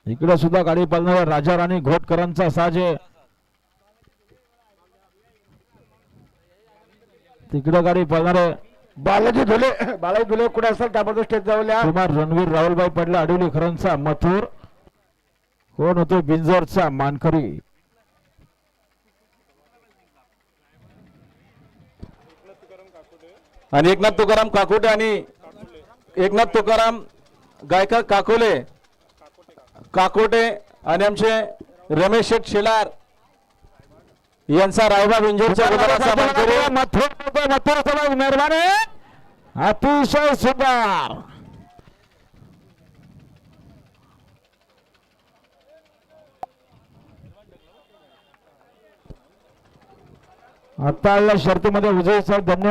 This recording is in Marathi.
इकडे सुद्धा गाडी पळणाऱ्या राजा राणी घोटकरांचा साज आहे. तिकडे गाडी पळणारे बालाजी धुले कुठे असेल त्याबद्दल स्टेज जाऊया. कुमार रणवीर राहुलबाई पडला आडिवलीकरांचा मथुर. कोण होतो बिंजरचा मानकरी. आणि एकनाथ तुकाराम काकोटे आणि एकनाथ तुकाराम गायका काकोटे आणि आमचे रमेश शेठ शेलार यांचा रायबा बिंजोरच्या मथुर मेहरबानी. अतिशय सुंदर. आता या शर्तीमध्ये विजय साहेब धन्यवाद.